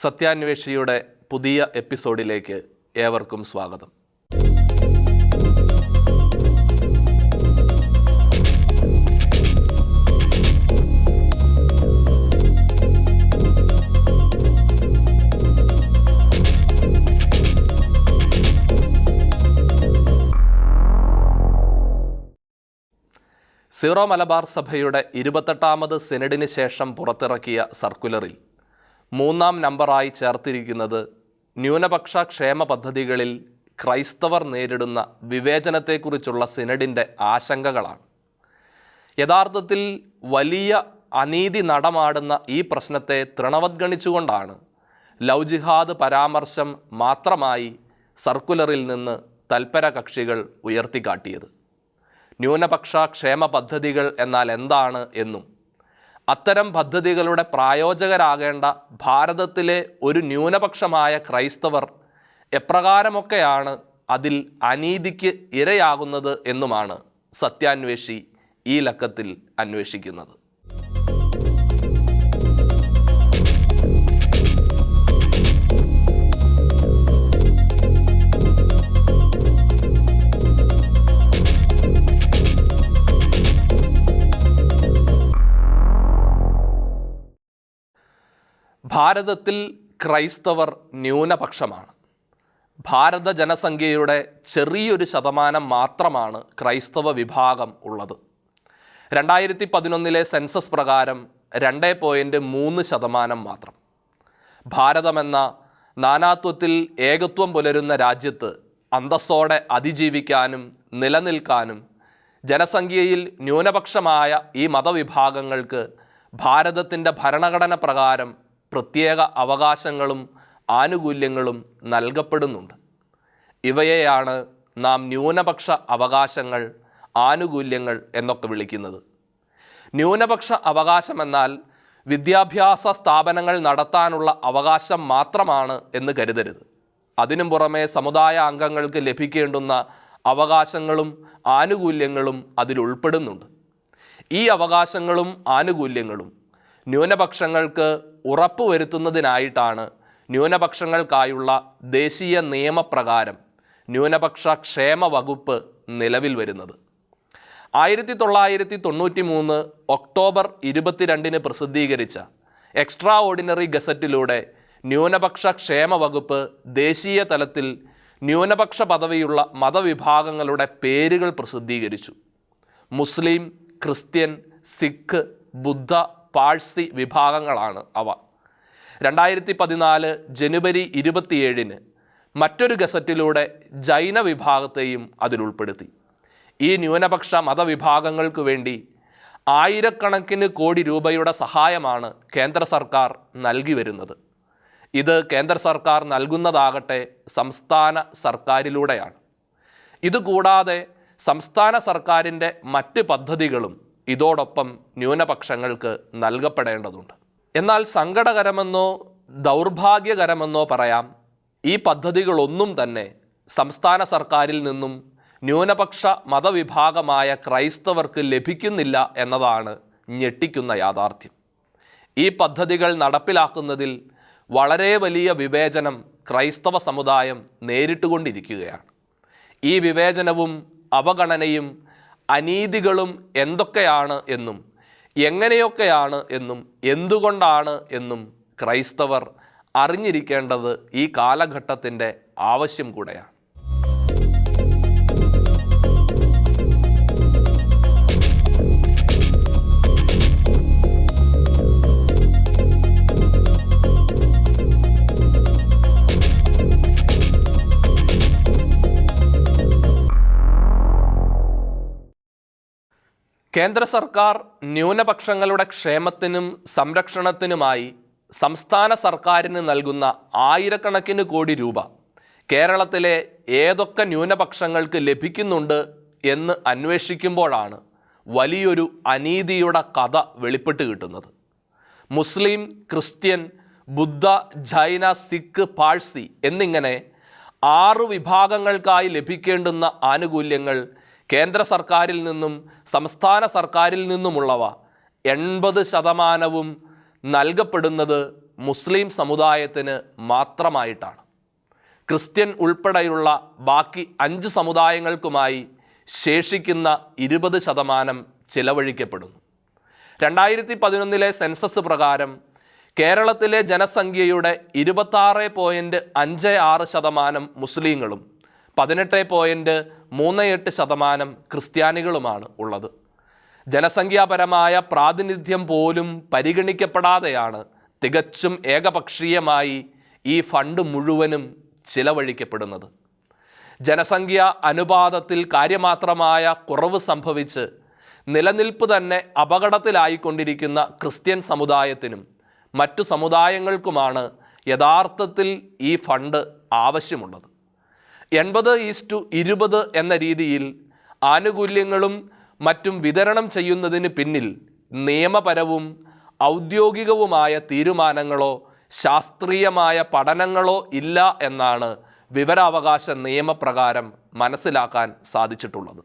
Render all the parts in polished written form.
സത്യാന്വേഷിയുടെ പുതിയ എപ്പിസോഡിലേക്ക് ഏവർക്കും സ്വാഗതം. സീറോ മലബാർ സഭയുടെ 28ാമത് സിനഡിന് ശേഷം പുറത്തിറക്കിയ സർക്കുലറിൽ 3-ാം നമ്പറായി ചേർത്തിരിക്കുന്നത് ന്യൂനപക്ഷ ക്ഷേമ പദ്ധതികളിൽ ക്രൈസ്തവർ നേരിടുന്ന വിവേചനത്തെക്കുറിച്ചുള്ള സിനഡിൻ്റെ ആശങ്കകളാണ്. യഥാർത്ഥത്തിൽ വലിയ അനീതി നടമാടുന്ന ഈ പ്രശ്നത്തെ തൃണവത്ഗണിച്ചുകൊണ്ടാണ് ലവ് ജിഹാദ് പരാമർശം മാത്രമായി സർക്കുലറിൽ നിന്ന് തൽപര കക്ഷികൾ ഉയർത്തിക്കാട്ടിയത്. ന്യൂനപക്ഷ ക്ഷേമ പദ്ധതികൾ എന്നാൽ എന്താണ് എന്നും അത്തരം പദ്ധതികളുടെ പ്രായോജകരാകേണ്ട ഭാരതത്തിലെ ഒരു ന്യൂനപക്ഷമായ ക്രൈസ്തവർ എപ്രകാരമൊക്കെയാണ് അതിൽ അനീതിക്ക് ഇരയാകുന്നത് എന്നുമാണ് സത്യാന്വേഷി ഈ ലക്കത്തിൽ അന്വേഷിക്കുന്നത്. ഭാരതത്തിൽ ക്രൈസ്തവർ ന്യൂനപക്ഷമാണ്. ഭാരത ജനസംഖ്യയുടെ ചെറിയൊരു ശതമാനം മാത്രമാണ് ക്രൈസ്തവ വിഭാഗം ഉള്ളത്. 2011 സെൻസസ് പ്രകാരം 2.3% മാത്രം. ഭാരതമെന്ന നാനാത്വത്തിൽ ഏകത്വം പുലരുന്ന രാജ്യത്ത് അന്തസ്സോടെ അതിജീവിക്കാനും നിലനിൽക്കാനും ജനസംഖ്യയിൽ ന്യൂനപക്ഷമായ ഈ മതവിഭാഗങ്ങൾക്ക് ഭാരതത്തിൻ്റെ ഭരണഘടന പ്രകാരം പ്രത്യേക അവകാശങ്ങളും ആനുകൂല്യങ്ങളും നൽകപ്പെടുന്നുണ്ട്. ഇവയെയാണ് നാം ന്യൂനപക്ഷ അവകാശങ്ങൾ, ആനുകൂല്യങ്ങൾ എന്നൊക്കെ വിളിക്കുന്നത്. ന്യൂനപക്ഷ അവകാശമെന്നാൽ വിദ്യാഭ്യാസ സ്ഥാപനങ്ങൾ നടത്താനുള്ള അവകാശം മാത്രമാണ് എന്ന് കരുതരുത്. അതിനും പുറമെ സമുദായ അംഗങ്ങൾക്ക് ലഭിക്കേണ്ടുന്ന അവകാശങ്ങളും ആനുകൂല്യങ്ങളും അതിലുൾപ്പെടുന്നുണ്ട്. ഈ അവകാശങ്ങളും ആനുകൂല്യങ്ങളും ന്യൂനപക്ഷങ്ങൾക്ക് ഉറപ്പുവരുത്തുന്നതിനായിട്ടാണ് ന്യൂനപക്ഷങ്ങൾക്കായുള്ള ദേശീയ നിയമപ്രകാരം ന്യൂനപക്ഷ ക്ഷേമ വകുപ്പ് നിലവിൽ വരുന്നത്. 1993 ഒക്ടോബർ 22 പ്രസിദ്ധീകരിച്ച എക്സ്ട്രാ ഓർഡിനറി ഗസറ്റിലൂടെ ന്യൂനപക്ഷ ക്ഷേമ വകുപ്പ് ദേശീയ തലത്തിൽ ന്യൂനപക്ഷ പദവിയുള്ള മതവിഭാഗങ്ങളുടെ പേരുകൾ പ്രസിദ്ധീകരിച്ചു. മുസ്ലിം, ക്രിസ്ത്യൻ, സിഖ്, ബുദ്ധ, പാഴ്സി വിഭാഗങ്ങളാണ് അവ. 2014 ജനുവരി 27 മറ്റൊരു ഗസറ്റിലൂടെ ജൈന വിഭാഗത്തെയും അതിലുൾപ്പെടുത്തി. ഈ ന്യൂനപക്ഷ മതവിഭാഗങ്ങൾക്ക് വേണ്ടി ആയിരക്കണക്കിന് കോടി രൂപയുടെ സഹായമാണ് കേന്ദ്ര സർക്കാർ നൽകി വരുന്നത്. ഇത് കേന്ദ്ര സർക്കാർ നൽകുന്നതാകട്ടെ സംസ്ഥാന സർക്കാരിലൂടെയാണ്. ഇതുകൂടാതെ സംസ്ഥാന സർക്കാരിൻ്റെ മറ്റ് പദ്ധതികളും ഇതോടൊപ്പം ന്യൂനപക്ഷങ്ങൾക്ക് നൽകപ്പെടേണ്ടതുണ്ട്. എന്നാൽ സങ്കടകരമെന്നോ ദൗർഭാഗ്യകരമെന്നോ പറയാം, ഈ പദ്ധതികളൊന്നും തന്നെ സംസ്ഥാന സർക്കാരിൽ നിന്നും ന്യൂനപക്ഷ മതവിഭാഗമായ ക്രൈസ്തവർക്ക് ലഭിക്കുന്നില്ല എന്നതാണ് ഞെട്ടിക്കുന്ന യാഥാർത്ഥ്യം. ഈ പദ്ധതികൾ നടപ്പിലാക്കുന്നതിൽ വളരെ വലിയ വിവേചനം ക്രൈസ്തവ സമുദായം നേരിട്ടുകൊണ്ടിരിക്കുകയാണ്. ഈ വിവേചനവും അവഗണനയും അനീതികളും എന്തൊക്കെയാണ് എന്നും എങ്ങനെയൊക്കെയാണ് എന്നും എന്തുകൊണ്ടാണ് എന്നും ക്രൈസ്തവർ അറിഞ്ഞിരിക്കേണ്ടത് ഈ കാലഘട്ടത്തിൻ്റെ ആവശ്യം കൂടെയാണ്. കേന്ദ്ര സർക്കാർ ന്യൂനപക്ഷങ്ങളുടെ ക്ഷേമത്തിനും സംരക്ഷണത്തിനുമായി സംസ്ഥാന സർക്കാരിന് നൽകുന്ന ആയിരക്കണക്കിന് കോടി രൂപ കേരളത്തിലെ ഏതൊക്കെ ന്യൂനപക്ഷങ്ങൾക്ക് ലഭിക്കുന്നുണ്ട് എന്ന് അന്വേഷിക്കുമ്പോഴാണ് വലിയൊരു അനീതിയുടെ കഥ വെളിപ്പെട്ട് കിട്ടുന്നത്. മുസ്ലിം, ക്രിസ്ത്യൻ, ബുദ്ധ, ജൈന, സിഖ്, പാഴ്സി എന്നിങ്ങനെ 6 വിഭാഗങ്ങൾക്കായി ലഭിക്കേണ്ടുന്ന ആനുകൂല്യങ്ങൾ കേന്ദ്ര സർക്കാരിൽ നിന്നും സംസ്ഥാന സർക്കാരിൽ നിന്നുമുള്ളവ 80% നൽകപ്പെടുന്നത് മുസ്ലിം സമുദായത്തിന് മാത്രമായിട്ടാണ്. ക്രിസ്ത്യൻ ഉൾപ്പെടെയുള്ള ബാക്കി 5 സമുദായങ്ങൾക്കുമായി ശേഷിക്കുന്ന 20% ചിലവഴിക്കപ്പെടുന്നു. 2011 സെൻസസ് പ്രകാരം കേരളത്തിലെ ജനസംഖ്യയുടെ 26.56% മുസ്ലിങ്ങളും 18.38% ക്രിസ്ത്യാനികളുമാണ് ഉള്ളത്. ജനസംഖ്യാപരമായ പ്രാതിനിധ്യം പോലും പരിഗണിക്കപ്പെടാതെയാണ് തികച്ചും ഏകപക്ഷീയമായി ഈ ഫണ്ട് മുഴുവനും ചിലവഴിക്കപ്പെടുന്നത്. ജനസംഖ്യ അനുപാതത്തിൽ കാര്യമാത്രമായ കുറവ് സംഭവിച്ച് നിലനിൽപ്പ് തന്നെ അപകടത്തിലായിക്കൊണ്ടിരിക്കുന്ന ക്രിസ്ത്യൻ സമുദായത്തിനും മറ്റു സമുദായങ്ങൾക്കുമാണ് യഥാർത്ഥത്തിൽ ഈ ഫണ്ട് ആവശ്യമുള്ളത്. 80:20 എന്ന രീതിയിൽ ആനുകൂല്യങ്ങളും മറ്റും വിതരണം ചെയ്യുന്നതിന് പിന്നിൽ നിയമപരവും ഔദ്യോഗികവുമായ തീരുമാനങ്ങളോ ശാസ്ത്രീയമായ പഠനങ്ങളോ ഇല്ല എന്നാണ് വിവരാവകാശ നിയമപ്രകാരം മനസ്സിലാക്കാൻ സാധിച്ചിട്ടുള്ളത്.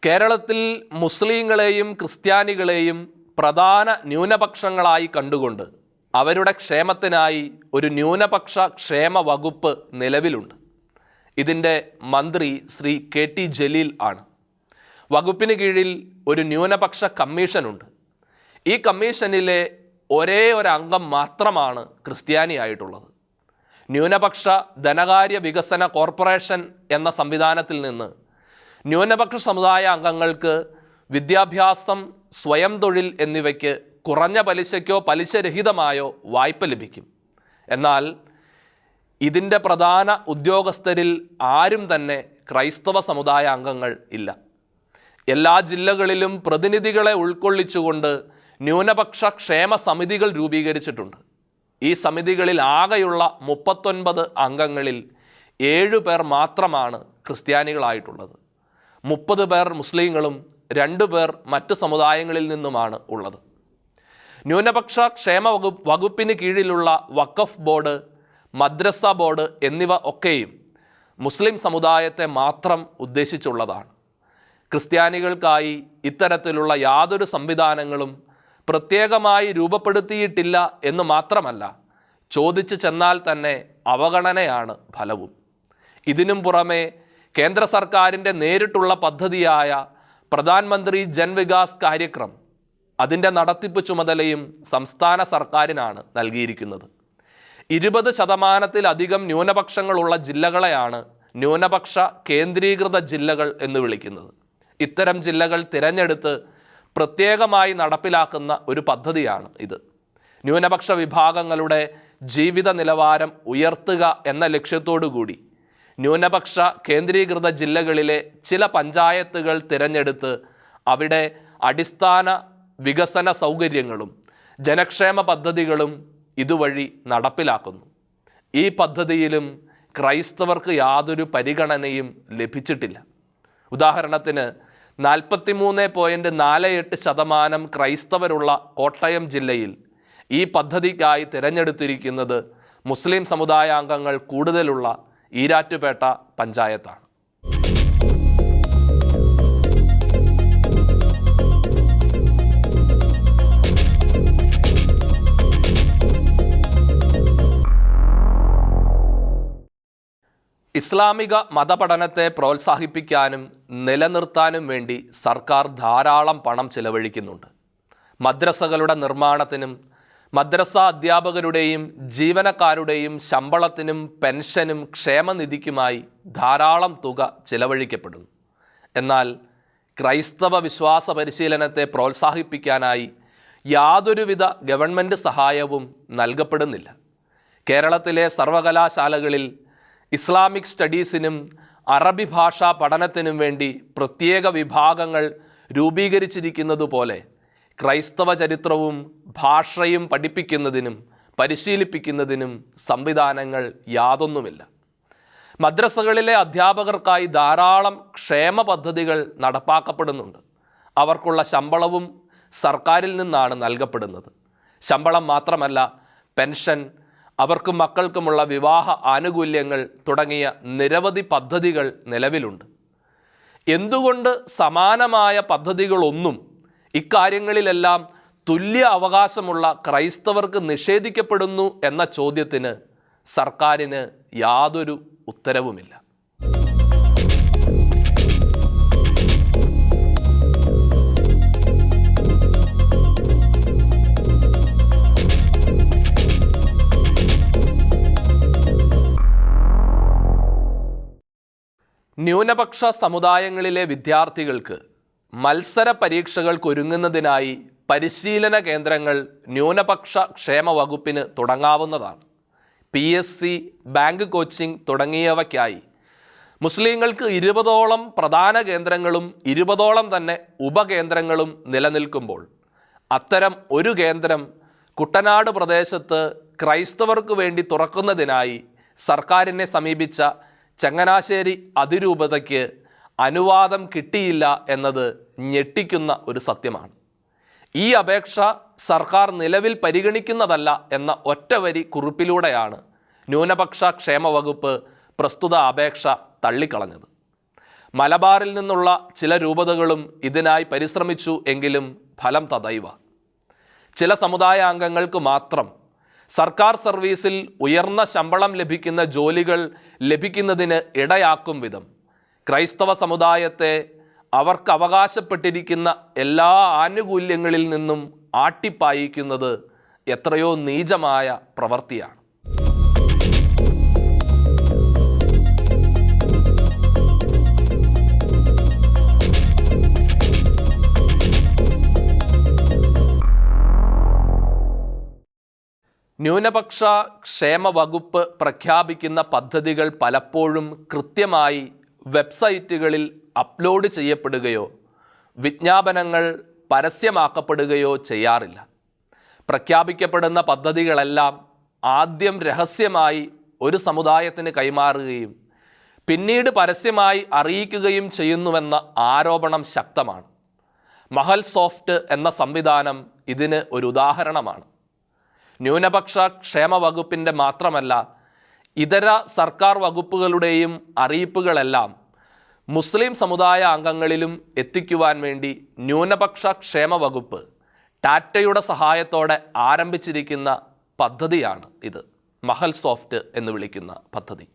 കേരളത്തിൽ മുസ്ലിങ്ങളെയും ക്രിസ്ത്യാനികളെയും പ്രധാന ന്യൂനപക്ഷങ്ങളായി കണ്ടുകൊണ്ട് അവരുടെ ക്ഷേമത്തിനായി ഒരു ന്യൂനപക്ഷ ക്ഷേമ വകുപ്പ് നിലവിലുണ്ട്. ഇതിൻ്റെ മന്ത്രി ശ്രീ KT ജലീൽ ആണ്. വകുപ്പിന് കീഴിൽ ഒരു ന്യൂനപക്ഷ കമ്മീഷനുണ്ട്. ഈ കമ്മീഷനിലെ ഒരേ ഒരു അംഗം മാത്രമാണ് ക്രിസ്ത്യാനിയായിട്ടുള്ളത്. ന്യൂനപക്ഷ ധനകാര്യ വികസന കോർപ്പറേഷൻ എന്ന സംവിധാനത്തിൽ നിന്ന് ന്യൂനപക്ഷ സമുദായ അംഗങ്ങൾക്ക് വിദ്യാഭ്യാസം, സ്വയം തൊഴിൽ എന്നിവയ്ക്ക് കുറഞ്ഞ പലിശയ്ക്കോ പലിശരഹിതമായോ വായ്പ ലഭിക്കും. എന്നാൽ ഇതിൻ്റെ പ്രധാന ഉദ്യോഗസ്ഥരിൽ ആരും തന്നെ ക്രൈസ്തവ സമുദായ അംഗങ്ങൾ ഇല്ല. എല്ലാ ജില്ലകളിലും പ്രതിനിധികളെ ഉൾക്കൊള്ളിച്ചുകൊണ്ട് ന്യൂനപക്ഷ ക്ഷേമ സമിതികൾ രൂപീകരിച്ചിട്ടുണ്ട്. ഈ സമിതികളിൽ ആകെയുള്ള 39 അംഗങ്ങളിൽ 7 പേർ മാത്രമാണ് ക്രിസ്ത്യാനികളായിട്ടുള്ളത്. 30 പേർ മുസ്ലിങ്ങളും 2 പേർ മറ്റ് സമുദായങ്ങളിൽ നിന്നുമാണ് ഉള്ളത്. ന്യൂനപക്ഷ ക്ഷേമ വകുപ്പിന് കീഴിലുള്ള വഖഫ് ബോർഡ്, മദ്രസ ബോർഡ് എന്നിവ ഒക്കെയും മുസ്ലിം സമുദായത്തെ മാത്രം ഉദ്ദേശിച്ചുള്ളതാണ്. ക്രിസ്ത്യാനികൾക്കായി ഇത്തരത്തിലുള്ള യാതൊരു സംവിധാനങ്ങളും പ്രത്യേകമായി രൂപപ്പെടുത്തിയിട്ടില്ല എന്ന് മാത്രമല്ല, ചോദിച്ചു ചെന്നാൽ തന്നെ അവഗണനയാണ് ഫലവും. ഇതിനും പുറമെ കേന്ദ്ര സർക്കാരിൻ്റെ നേരിട്ടുള്ള പദ്ധതിയായ പ്രധാനമന്ത്രി ജൻ വികാസ് കാര്യക്രം, അതിൻ്റെ നടത്തിപ്പ് ചുമതലയും സംസ്ഥാന സർക്കാരിനാണ് നൽകിയിരിക്കുന്നത്. 20%-ലധികം ന്യൂനപക്ഷങ്ങളുള്ള ജില്ലകളെയാണ് ന്യൂനപക്ഷ കേന്ദ്രീകൃത ജില്ലകൾ എന്ന് വിളിക്കുന്നത്. ഇത്തരം ജില്ലകൾ തിരഞ്ഞെടുത്ത് പ്രത്യേകമായി നടപ്പിലാക്കുന്ന ഒരു പദ്ധതിയാണ് ഇത്. ന്യൂനപക്ഷ വിഭാഗങ്ങളുടെ ജീവിത നിലവാരം ഉയർത്തുക എന്ന ലക്ഷ്യത്തോടു കൂടി ന്യൂനപക്ഷ കേന്ദ്രീകൃത ജില്ലകളിലെ ചില പഞ്ചായത്തുകൾ തിരഞ്ഞെടുത്ത് അവിടെ അടിസ്ഥാന വികസന സൗകര്യങ്ങളും ജനക്ഷേമ പദ്ധതികളും ഇതുവഴി നടപ്പിലാക്കുന്നു. ഈ പദ്ധതിയിലും ക്രൈസ്തവർക്ക് യാതൊരു പരിഗണനയും ലഭിച്ചിട്ടില്ല. ഉദാഹരണത്തിന് 43.48% ക്രൈസ്തവരുള്ള കോട്ടയം ജില്ലയിൽ ഈ പദ്ധതിക്കായി തിരഞ്ഞെടുത്തിരിക്കുന്നത് മുസ്ലിം സമുദായാംഗങ്ങൾ കൂടുതലുള്ള ഈരാറ്റുപേട്ട പഞ്ചായത്താണ്. ഇസ്ലാമിക മതപഠനത്തെ പ്രോത്സാഹിപ്പിക്കാനും നിലനിർത്താനും വേണ്ടി സർക്കാർ ധാരാളം പണം ചെലവഴിക്കുന്നുണ്ട്. മദ്രസകളുടെ നിർമ്മാണത്തിനും മദ്രസ അധ്യാപകരുടെയും ജീവനക്കാരുടെയും ശമ്പളത്തിനും പെൻഷനും ക്ഷേമനിധിക്കുമായി ധാരാളം തുക ചെലവഴിക്കപ്പെടുന്നു. എന്നാൽ ക്രൈസ്തവ വിശ്വാസ പരിശീലനത്തെ പ്രോത്സാഹിപ്പിക്കാനായി യാതൊരുവിധ ഗവൺമെൻറ് സഹായവും നൽകപ്പെടുന്നില്ല. കേരളത്തിലെ സർവകലാശാലകളിൽ ഇസ്ലാമിക് സ്റ്റഡീസിനും അറബി ഭാഷാ പഠനത്തിനും വേണ്ടി പ്രത്യേക വിഭാഗങ്ങൾ രൂപീകരിച്ചിരിക്കുന്നതുപോലെ ക്രൈസ്തവ ചരിത്രവും ഭാഷയും പഠിപ്പിക്കുന്നതിനും പരിശീലിപ്പിക്കുന്നതിനും സംവിധാനങ്ങൾ യാതൊന്നുമില്ല. മദ്രസകളിലെ അധ്യാപകർക്കായി ധാരാളം ക്ഷേമ പദ്ധതികൾ നടപ്പാക്കപ്പെടുന്നുണ്ട്. അവർക്കുള്ള ശമ്പളവും സർക്കാരിൽ നിന്നാണ് നൽകപ്പെടുന്നത്. ശമ്പളം മാത്രമല്ല, പെൻഷൻ, അവർക്കും മക്കൾക്കുമുള്ള വിവാഹ ആനുകൂല്യങ്ങൾ തുടങ്ങിയ നിരവധി പദ്ധതികൾ നിലവിലുണ്ട്. എന്തുകൊണ്ട് സമാനമായ പദ്ധതികളൊന്നും ഇക്കാര്യങ്ങളിലെല്ലാം തുല്യ അവകാശമുള്ള ക്രൈസ്തവർക്ക് നിഷേധിക്കപ്പെടുന്നു എന്ന ചോദ്യത്തിന് സർക്കാരിന് യാതൊരു ഉത്തരവുമില്ല. ന്യൂനപക്ഷ സമുദായങ്ങളിലെ വിദ്യാർത്ഥികൾക്ക് മത്സര പരീക്ഷകൾക്കൊരുങ്ങുന്നതിനായി പരിശീലന കേന്ദ്രങ്ങൾ ന്യൂനപക്ഷ ക്ഷേമ വകുപ്പിന് തുടങ്ങാവുന്നതാണ്. PSC, ബാങ്ക് കോച്ചിംഗ് തുടങ്ങിയവയ്ക്കായി മുസ്ലിങ്ങൾക്ക് 20ഓളം പ്രധാന കേന്ദ്രങ്ങളും 20ഓളം തന്നെ ഉപകേന്ദ്രങ്ങളും നിലനിൽക്കുമ്പോൾ അത്തരം ഒരു കേന്ദ്രം കുട്ടനാട് പ്രദേശത്ത് ക്രൈസ്തവർക്ക് വേണ്ടി തുറക്കുന്നതിനായി സർക്കാരിനെ സമീപിച്ച ചങ്ങനാശ്ശേരി അതിരൂപതയ്ക്ക് അനുവാദം കിട്ടിയില്ല എന്നത് ഞെട്ടിക്കുന്ന ഒരു സത്യമാണ്. ഈ അപേക്ഷ സർക്കാർ നിലവിൽ പരിഗണിക്കുന്നതല്ല എന്ന ഒറ്റവരി കുറിപ്പിലൂടെയാണ് ന്യൂനപക്ഷ ക്ഷേമ വകുപ്പ് പ്രസ്തുത അപേക്ഷ തള്ളിക്കളഞ്ഞത്. മലബാറിൽ നിന്നുള്ള ചില രൂപതകളും ഇതിനായി പരിശ്രമിച്ചു എങ്കിലും ഫലം തദൈവ. ചില സമുദായ അംഗങ്ങൾക്ക് മാത്രം സർക്കാർ സർവീസിൽ ഉയർന്ന ശമ്പളം ലഭിക്കുന്ന ജോലികൾ ലഭിക്കുന്നതിന് ഇടയാക്കും വിധം ക്രൈസ്തവ സമുദായത്തെ അവർക്ക് അവകാശപ്പെട്ടിരിക്കുന്ന എല്ലാ ആനുകൂല്യങ്ങളിൽ നിന്നും ആട്ടിപ്പായിക്കുന്നത് എത്രയോ നീചമായ പ്രവൃത്തിയാണ്. ന്യൂനപക്ഷ ക്ഷേമ വകുപ്പ് പ്രഖ്യാപിക്കുന്ന പദ്ധതികൾ പലപ്പോഴും കൃത്യമായി വെബ്സൈറ്റുകളിൽ അപ്ലോഡ് ചെയ്യപ്പെടുകയോ വിജ്ഞാപനങ്ങൾ പരസ്യമാക്കപ്പെടുകയോ ചെയ്യാറില്ല. പ്രഖ്യാപിക്കപ്പെടുന്ന പദ്ധതികളെല്ലാം ആദ്യം രഹസ്യമായി ഒരു സമുദായത്തിന് കൈമാറുകയും പിന്നീട് പരസ്യമായി അറിയിക്കുകയും ചെയ്യുന്നുവെന്ന ആരോപണം ശക്തമാണ്. മഹൽ സോഫ്റ്റ് എന്ന സംവിധാനം ഇതിന് ഒരു ഉദാഹരണമാണ്. ന്യൂനപക്ഷ ക്ഷേമ വകുപ്പിൻ്റെ മാത്രമല്ല, ഇതര സർക്കാർ വകുപ്പുകളുടെയും അറിയിപ്പുകളെല്ലാം മുസ്ലിം സമുദായ അംഗങ്ങളിലും എത്തിക്കുവാൻ വേണ്ടി ന്യൂനപക്ഷ ക്ഷേമ വകുപ്പ് ടാറ്റയുടെ സഹായത്തോടെ ആരംഭിച്ചിരിക്കുന്ന പദ്ധതിയാണ് ഇത്. മഹൽ സോഫ്റ്റ് എന്ന് വിളിക്കുന്ന പദ്ധതി.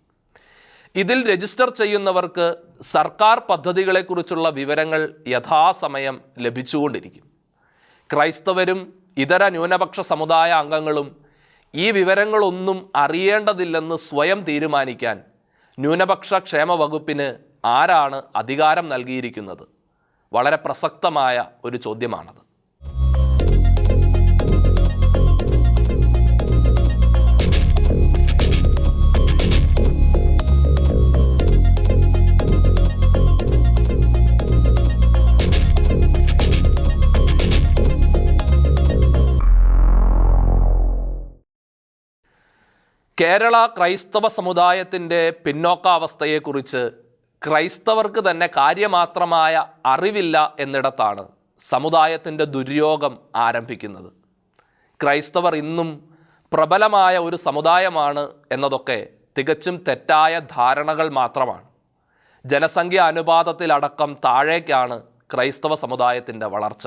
ഇതിൽ രജിസ്റ്റർ ചെയ്യുന്നവർക്ക് സർക്കാർ പദ്ധതികളെക്കുറിച്ചുള്ള വിവരങ്ങൾ യഥാസമയം ലഭിച്ചുകൊണ്ടിരിക്കും. ക്രൈസ്തവരും ഇതര ന്യൂനപക്ഷ സമുദായ അംഗങ്ങളും ഈ വിവരങ്ങളൊന്നും അറിയേണ്ടതില്ലെന്ന് സ്വയം തീരുമാനിക്കാൻ ന്യൂനപക്ഷ ക്ഷേമ വകുപ്പിന് ആരാണ് അധികാരം നൽകിയിരിക്കുന്നത്? വളരെ പ്രസക്തമായ ഒരു ചോദ്യമാണത്. കേരള ക്രൈസ്തവ സമുദായത്തിൻ്റെ പിന്നോക്കാവസ്ഥയെക്കുറിച്ച് ക്രൈസ്തവർക്ക് തന്നെ കാര്യമാത്രമായ അറിവില്ല എന്നിടത്താണ് സമുദായത്തിൻ്റെ ദുര്യോഗം ആരംഭിക്കുന്നത്. ക്രൈസ്തവർ ഇന്നും പ്രബലമായ ഒരു സമുദായമാണ് എന്നതൊക്കെ തികച്ചും തെറ്റായ ധാരണകൾ മാത്രമാണ്. ജനസംഖ്യ അനുപാതത്തിലടക്കം താഴേക്കാണ് ക്രൈസ്തവ സമുദായത്തിൻ്റെ വളർച്ച.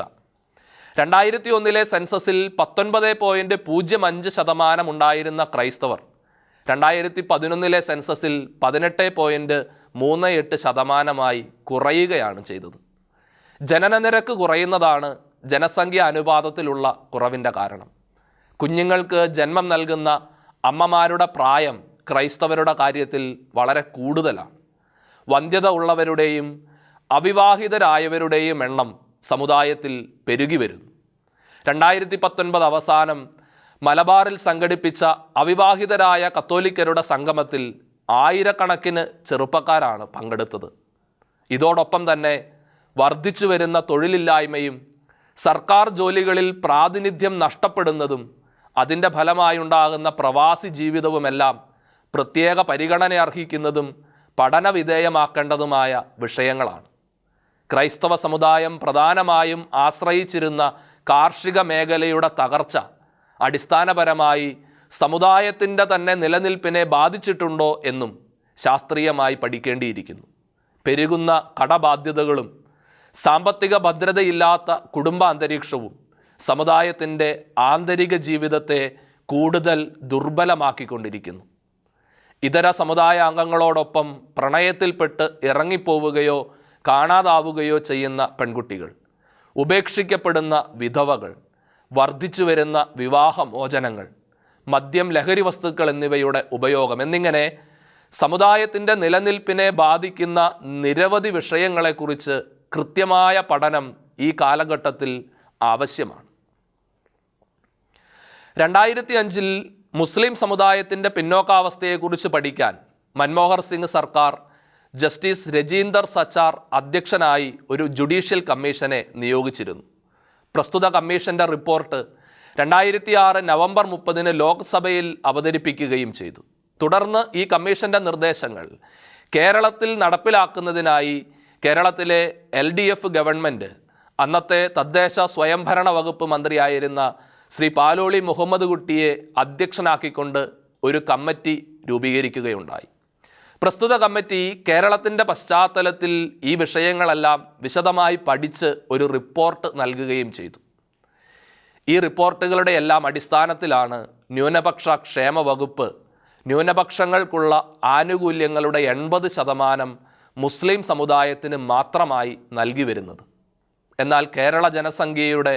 2001 സെൻസസിൽ 19.05% ഉണ്ടായിരുന്ന ക്രൈസ്തവർ 2011 സെൻസസിൽ 18.38% കുറയുകയാണ് ചെയ്തത്. ജനനനിരക്ക് കുറയുന്നതാണ് ജനസംഖ്യ അനുപാതത്തിലുള്ള കുറവിൻ്റെ കാരണം. കുഞ്ഞുങ്ങൾക്ക് ജന്മം നൽകുന്ന അമ്മമാരുടെ പ്രായം ക്രൈസ്തവരുടെ കാര്യത്തിൽ വളരെ കൂടുതലാണ്. വന്ധ്യത ഉള്ളവരുടെയും അവിവാഹിതരായവരുടെയും എണ്ണം സമുദായത്തിൽ പെരുകി വരുന്നു. 2019 അവസാനം മലബാറിൽ സംഘടിപ്പിച്ച അവിവാഹിതരായ കത്തോലിക്കരുടെ സംഗമത്തിൽ ആയിരക്കണക്കിന് ചെറുപ്പക്കാരാണ് പങ്കെടുത്തത്. ഇതോടൊപ്പം തന്നെ വർദ്ധിച്ചു വരുന്ന തൊഴിലില്ലായ്മയും സർക്കാർ ജോലികളിൽ പ്രാതിനിധ്യം നഷ്ടപ്പെടുന്നതും അതിൻ്റെ ഫലമായുണ്ടാകുന്ന പ്രവാസി ജീവിതവുമെല്ലാം പ്രത്യേക പരിഗണന അർഹിക്കുന്നതും പഠനവിധേയമാക്കേണ്ടതുമായ വിഷയങ്ങളാണ്. ക്രൈസ്തവ സമുദായം പ്രധാനമായും ആശ്രയിച്ചിരുന്ന കാർഷിക മേഖലയുടെ തകർച്ച അടിസ്ഥാനപരമായി സമുദായത്തിൻ്റെ തന്നെ നിലനിൽപ്പിനെ ബാധിച്ചിട്ടുണ്ടോ എന്നും ശാസ്ത്രീയമായി പഠിക്കേണ്ടിയിരിക്കുന്നു. പെരുകുന്ന കടബാധ്യതകളും സാമ്പത്തിക ഭദ്രതയില്ലാത്ത കുടുംബ അന്തരീക്ഷവും സമുദായത്തിൻ്റെ ആന്തരിക ജീവിതത്തെ കൂടുതൽ ദുർബലമാക്കിക്കൊണ്ടിരിക്കുന്നു. ഇതര സമുദായ അംഗങ്ങളോടൊപ്പം പ്രണയത്തിൽപ്പെട്ട് ഇറങ്ങിപ്പോവുകയോ കാണാതാവുകയോ ചെയ്യുന്ന പെൺകുട്ടികൾ, ഉപേക്ഷിക്കപ്പെടുന്ന വിധവകൾ, വർദ്ധിച്ചു വരുന്ന വിവാഹമോചനങ്ങൾ, മദ്യം, ലഹരി വസ്തുക്കൾ എന്നിവയുടെ ഉപയോഗം എന്നിങ്ങനെ സമുദായത്തിൻ്റെ നിലനിൽപ്പിനെ ബാധിക്കുന്ന നിരവധി വിഷയങ്ങളെക്കുറിച്ച് കൃത്യമായ പഠനം ഈ കാലഘട്ടത്തിൽ ആവശ്യമാണ്. 2005 മുസ്ലിം സമുദായത്തിൻ്റെ പിന്നോക്കാവസ്ഥയെക്കുറിച്ച് പഠിക്കാൻ മൻമോഹൻ സിംഗ് സർക്കാർ ജസ്റ്റിസ് രജീന്ദർ സച്ചാർ അധ്യക്ഷനായി ഒരു ജുഡീഷ്യൽ കമ്മീഷനെ നിയോഗിച്ചിരുന്നു. പ്രസ്തുത കമ്മീഷൻ്റെ റിപ്പോർട്ട് 2006 നവംബർ 30 ലോക്സഭയിൽ അവതരിപ്പിക്കുകയും ചെയ്തു. തുടർന്ന് ഈ കമ്മീഷൻ്റെ നിർദ്ദേശങ്ങൾ കേരളത്തിൽ നടപ്പിലാക്കുന്നതിനായി കേരളത്തിലെ LDF ഗവൺമെൻറ് അന്നത്തെ തദ്ദേശ സ്വയംഭരണ വകുപ്പ് മന്ത്രിയായിരുന്ന ശ്രീ പാലോളി മുഹമ്മദ് കുട്ടിയെ അധ്യക്ഷനാക്കിക്കൊണ്ട് ഒരു കമ്മിറ്റി രൂപീകരിക്കുകയുണ്ടായി. പ്രസ്തുത കമ്മിറ്റി കേരളത്തിൻ്റെ പശ്ചാത്തലത്തിൽ ഈ വിഷയങ്ങളെല്ലാം വിശദമായി പഠിച്ച് ഒരു റിപ്പോർട്ട് നൽകുകയും ചെയ്തു. ഈ റിപ്പോർട്ടുകളുടെ എല്ലാം അടിസ്ഥാനത്തിലാണ് ന്യൂനപക്ഷ ക്ഷേമ വകുപ്പ് ന്യൂനപക്ഷങ്ങൾക്കുള്ള ആനുകൂല്യങ്ങളുടെ 80% മുസ്ലിം സമുദായത്തിന് മാത്രമായി നൽകി വരുന്നത്. എന്നാൽ കേരള ജനസംഖ്യയുടെ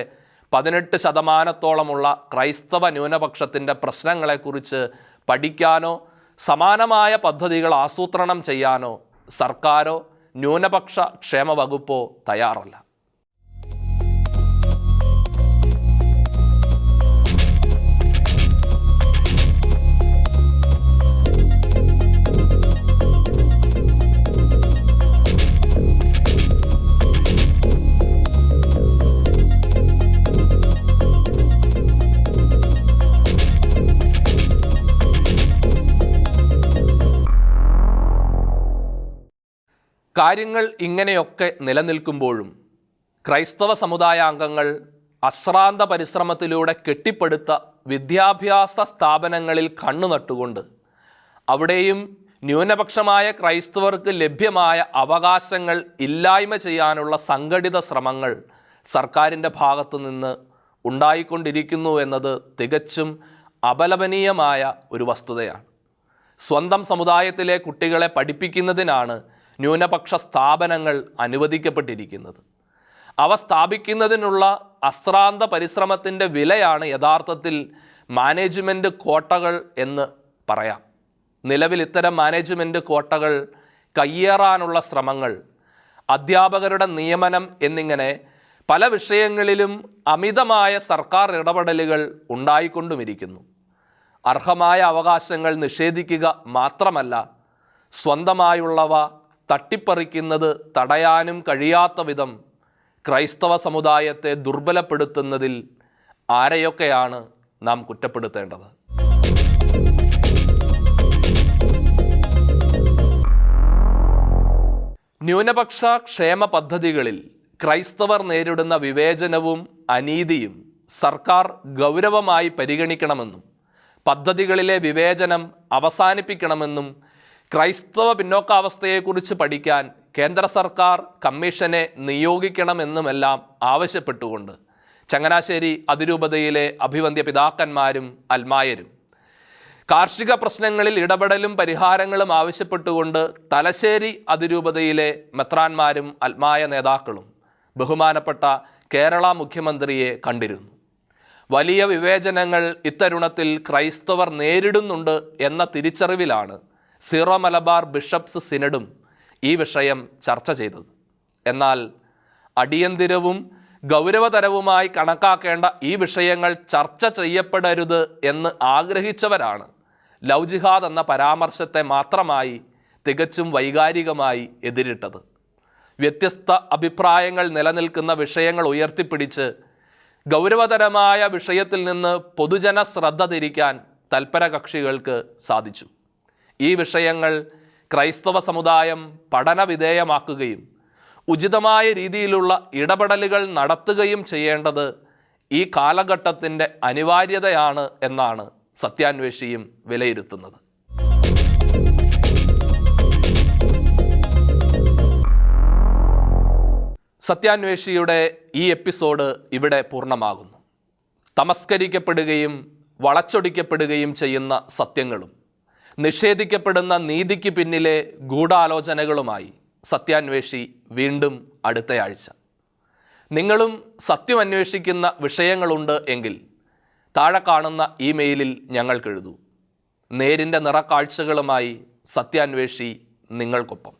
18% ക്രൈസ്തവ ന്യൂനപക്ഷത്തിൻ്റെ പ്രശ്നങ്ങളെക്കുറിച്ച് പഠിക്കാനോ സമാനമായ പദ്ധതികൾ ആസൂത്രണം ചെയ്യാനോ സർക്കാരോ ന്യൂനപക്ഷ ക്ഷേമ വകുപ്പോ തയ്യാറല്ല. കാര്യങ്ങൾ ഇങ്ങനെയൊക്കെ നിലനിൽക്കുമ്പോഴും ക്രൈസ്തവ സമുദായാംഗങ്ങൾ അശ്രാന്ത പരിശ്രമത്തിലൂടെ കെട്ടിപ്പടുത്ത വിദ്യാഭ്യാസ സ്ഥാപനങ്ങളിൽ കണ്ണുനട്ടുകൊണ്ട് അവിടെയും ന്യൂനപക്ഷമായ ക്രൈസ്തവർക്ക് ലഭ്യമായ അവകാശങ്ങൾ ഇല്ലായ്മ ചെയ്യാനുള്ള സംഘടിത ശ്രമങ്ങൾ സർക്കാരിൻ്റെ ഭാഗത്തു നിന്ന് ഉണ്ടായിക്കൊണ്ടിരിക്കുന്നു എന്നത് തികച്ചും അപലപനീയമായ ഒരു വസ്തുതയാണ്. സ്വന്തം സമുദായത്തിലെ കുട്ടികളെ പഠിപ്പിക്കുന്നതിനാണ് ന്യൂനപക്ഷ സ്ഥാപനങ്ങൾ അനുവദിക്കപ്പെട്ടിരിക്കുന്നത്. അവ സ്ഥാപിക്കുന്നതിനുള്ള അശ്രാന്ത പരിശ്രമത്തിൻ്റെ വിലയാണ് യഥാർത്ഥത്തിൽ മാനേജ്മെൻറ്റ് കോട്ടകൾ എന്ന് പറയാം. നിലവിൽ ഇത്തരം മാനേജ്മെൻറ്റ് കോട്ടകൾ കയ്യേറാനുള്ള ശ്രമങ്ങൾ, അധ്യാപകരുടെ നിയമനം എന്നിങ്ങനെ പല വിഷയങ്ങളിലും അമിതമായ സർക്കാർ ഇടപെടലുകൾ ഉണ്ടായിക്കൊണ്ടുമിരിക്കുന്നു. അർഹമായ അവകാശങ്ങൾ നിഷേധിക്കുക മാത്രമല്ല, സ്വന്തമായുള്ളവ തട്ടിപ്പറിക്കുന്നത് തടയാനും കഴിയാത്ത വിധം ക്രൈസ്തവ സമുദായത്തെ ദുർബലപ്പെടുത്തുന്നതിൽ ആരെയൊക്കെയാണ് നാം കുറ്റപ്പെടുത്തേണ്ടത്? ന്യൂനപക്ഷ ക്ഷേമ പദ്ധതികളിൽ ക്രൈസ്തവർ നേരിടുന്ന വിവേചനവും അനീതിയും സർക്കാർ ഗൗരവമായി പരിഗണിക്കണമെന്നും പദ്ധതികളിലെ വിവേചനം അവസാനിപ്പിക്കണമെന്നും ക്രൈസ്തവ പിന്നോക്കാവസ്ഥയെക്കുറിച്ച് പഠിക്കാൻ കേന്ദ്ര സർക്കാർ കമ്മീഷനെ നിയോഗിക്കണമെന്നുമെല്ലാം ആവശ്യപ്പെട്ടുകൊണ്ട് ചങ്ങനാശ്ശേരി അതിരൂപതയിലെ അഭിവന്ദ്യ പിതാക്കന്മാരും അൽമായരും, കാർഷിക പ്രശ്നങ്ങളിൽ ഇടപെടലും പരിഹാരങ്ങളും ആവശ്യപ്പെട്ടുകൊണ്ട് തലശ്ശേരി അതിരൂപതയിലെ മെത്രാന്മാരും അൽമായ നേതാക്കളും ബഹുമാനപ്പെട്ട കേരള മുഖ്യമന്ത്രിയെ കണ്ടിരുന്നു. വലിയ വിവേചനങ്ങൾ ഇത്തരുണത്തിൽ ക്രൈസ്തവർ നേരിടുന്നുണ്ട് എന്ന തിരിച്ചറിവിലാണ് സീറോ മലബാർ ബിഷപ്സ് സിനഡും ഈ വിഷയം ചർച്ച ചെയ്തത്. എന്നാൽ അടിയന്തിരവും ഗൗരവതരവുമായി കണക്കാക്കേണ്ട ഈ വിഷയങ്ങൾ ചർച്ച ചെയ്യപ്പെടരുത് എന്ന് ആഗ്രഹിച്ചവരാണ് ലവ് ജിഹാദ് എന്ന പരാമർശത്തെ മാത്രമായി തികച്ചും വൈകാരികമായി എതിരിട്ടത്. വ്യത്യസ്ത അഭിപ്രായങ്ങൾ നിലനിൽക്കുന്ന വിഷയങ്ങൾ ഉയർത്തിപ്പിടിച്ച് ഗൗരവതരമായ വിഷയത്തിൽ നിന്ന് പൊതുജന ശ്രദ്ധ തിരിക്കാൻ തൽപര കക്ഷികൾക്ക് സാധിച്ചു. ഈ വിഷയങ്ങൾ ക്രൈസ്തവ സമുദായം പഠനവിധേയമാക്കുകയും ഉചിതമായ രീതിയിലുള്ള ഇടപെടലുകൾ നടത്തുകയും ചെയ്യേണ്ടത് ഈ കാലഘട്ടത്തിൻ്റെ അനിവാര്യതയാണ് എന്നാണ് സത്യാന്വേഷിയും വിലയിരുത്തുന്നത്. സത്യാന്വേഷിയുടെ ഈ എപ്പിസോഡ് ഇവിടെ പൂർണ്ണമാകുന്നു. തമസ്കരിക്കപ്പെടുകയും വളച്ചൊടിക്കപ്പെടുകയും ചെയ്യുന്ന സത്യങ്ങളും നിഷേധിക്കപ്പെടുന്ന നീതിക്ക് പിന്നിലെ ഗൂഢാലോചനകളുമായി സത്യാന്വേഷി വീണ്ടും അടുത്തയാഴ്ച. നിങ്ങളും സത്യം അന്വേഷിക്കുന്ന വിഷയങ്ങളുണ്ട് എങ്കിൽ താഴെ കാണുന്ന ഇമെയിലിൽ ഞങ്ങൾക്കെഴുതൂ. നേരിൻ്റെ നിറക്കാഴ്ചകളുമായി സത്യാന്വേഷി നിങ്ങൾക്കൊപ്പം.